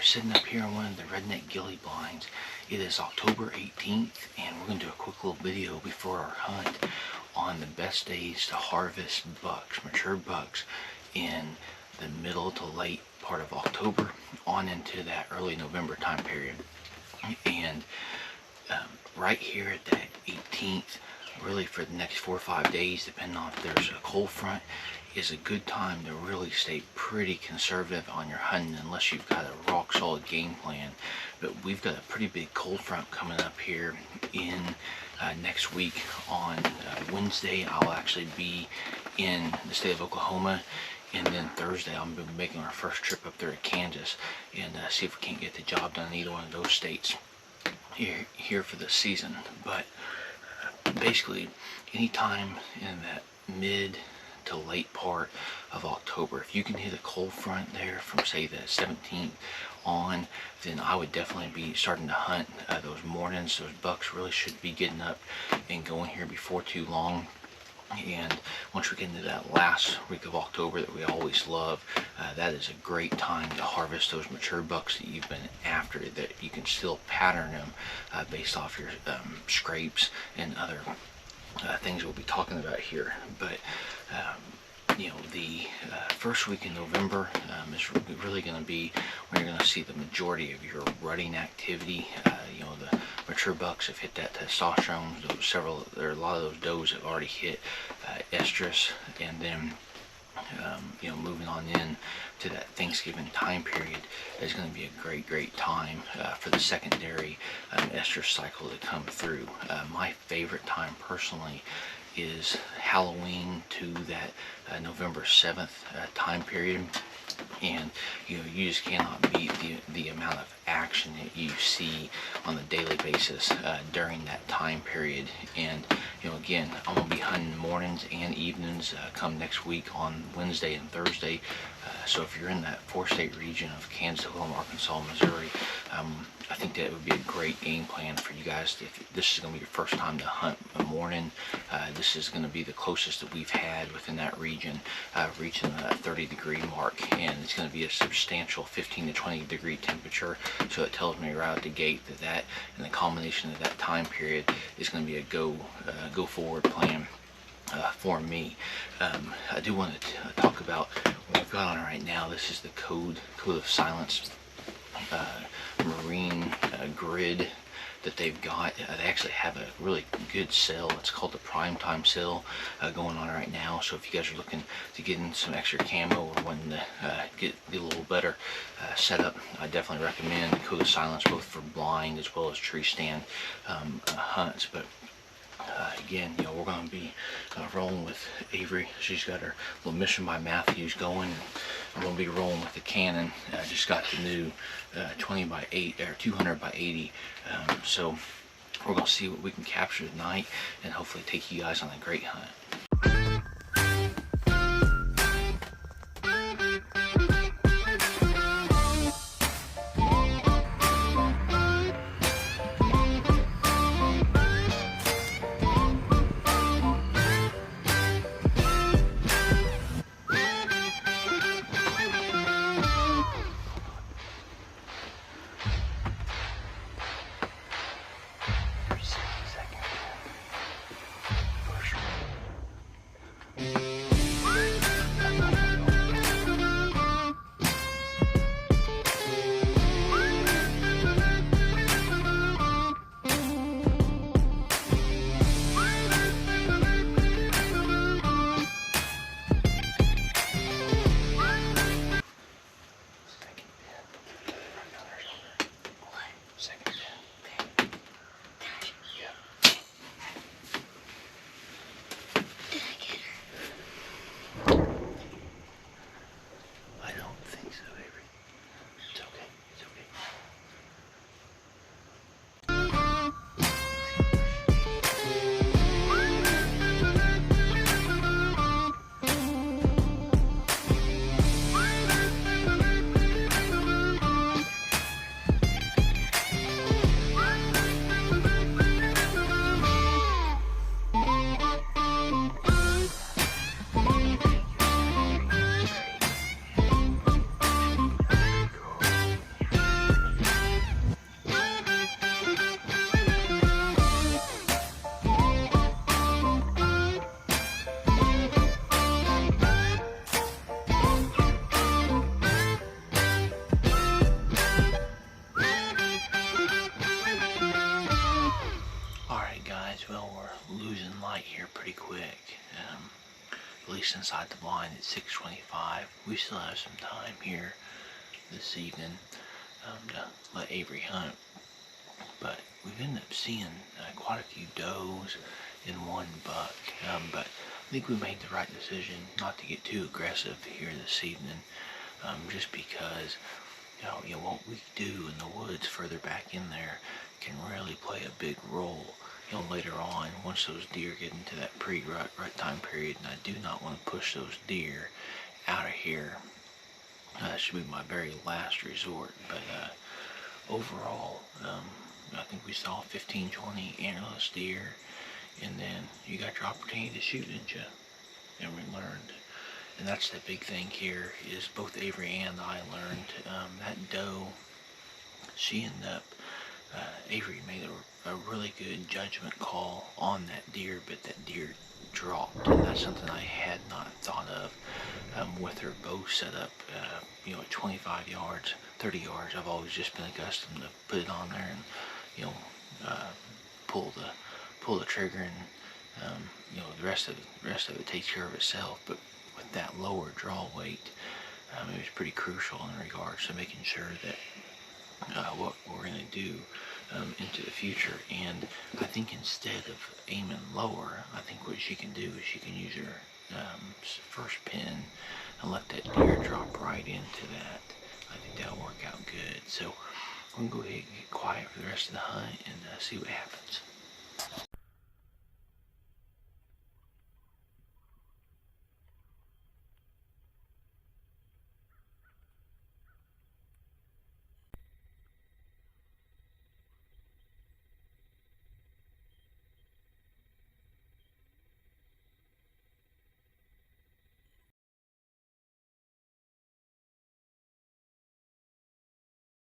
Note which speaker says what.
Speaker 1: sitting up here on one of the redneck ghillie blinds. It is October 18th, and we're going to do a quick little video before our hunt on the best days to harvest bucks, mature bucks, in the middle to late part of October on into that early November time period. And right here at that 18th, really for the next 4 or 5 days, depending on if there's a cold front, is a good time to really stay pretty conservative on your hunting unless you've got a rock solid game plan. But we've got a pretty big cold front coming up here in next week. On Wednesday I'll actually be in the state of Oklahoma, and then Thursday I'm going to be making our first trip up there to Kansas and see if we can't get the job done in either one of those states here for the season. But basically anytime in that mid to late part of October, if you can hit a cold front there from say the 17th on, then I would definitely be starting to hunt those mornings. Those bucks really should be getting up and going here before too long. And once we get into that last week of October that we always love, that is a great time to harvest those mature bucks that you've been after, that you can still pattern them based off your scrapes and other things we'll be talking about here. But you know, the first week in November is really going to be when you're going to see the majority of your rutting activity. You know, the mature bucks have hit that testosterone. There are a lot of those does have already hit estrus, and then you know, moving on in to that Thanksgiving time period is going to be a great time for the secondary estrus cycle to come through. My favorite time personally is Halloween to that November 7th time period. And you know, you just cannot beat the amount of action that you see on a daily basis during that time period. And you know, again, I'm gonna be hunting mornings and evenings come next week on Wednesday and Thursday. So if you're in that 4-state region of Kansas, Oklahoma, Arkansas, Missouri, I think that would be a great game plan for you guys. If this is going to be your first time to hunt a morning, this is going to be the closest that we've had within that region, reaching the 30-degree mark, and it's going to be a substantial 15 to 20 degree temperature. So it tells me right out the gate that and the combination of that time period is going to be a go forward plan for me. I do want to talk about what we've got on right now. This is the Code of Silence marine grid that they've got. They actually have a really good sale. It's called the Primetime sale going on right now. So if you guys are looking to get in some extra camo or wanting to get a little better setup, I definitely recommend the Code of Silence, both for blind as well as tree stand hunts. But again, you know, we're going to be rolling with Avery. She's got her little Mission by Matthews going. I'm going to be rolling with the Canon. I just got the new 20 by 8 or 200 by 80. So we're going to see what we can capture tonight and hopefully take you guys on a great hunt. placed inside the blind at 6:25. We still have some time here this evening to let Avery hunt, but we've ended up seeing quite a few does in one buck, but I think we made the right decision not to get too aggressive here this evening, just because what we do in the woods further back in there can really play a big role later on, once those deer get into that pre-rut time period. And I do not want to push those deer out of here. That should be my very last resort. But overall, I think we saw 15, 20 antlerless deer, and then you got your opportunity to shoot, didn't you? And we learned. And that's the big thing here, is both Avery and I learned that doe, she ended up, Avery made a really good judgment call on that deer, but that deer dropped, and that's something I had not thought of with her bow set up, at 25 yards, 30 yards. I've always just been accustomed to put it on there and, pull the trigger, and the rest of it takes care of itself. But with that lower draw weight, it was pretty crucial in regards to making sure that what we're going to do into the future. And I think instead of aiming lower, I think what she can do is she can use her first pin and let that deer drop right into that. I think that'll work out good. So I'm going to go ahead and get quiet for the rest of the hunt and see what happens.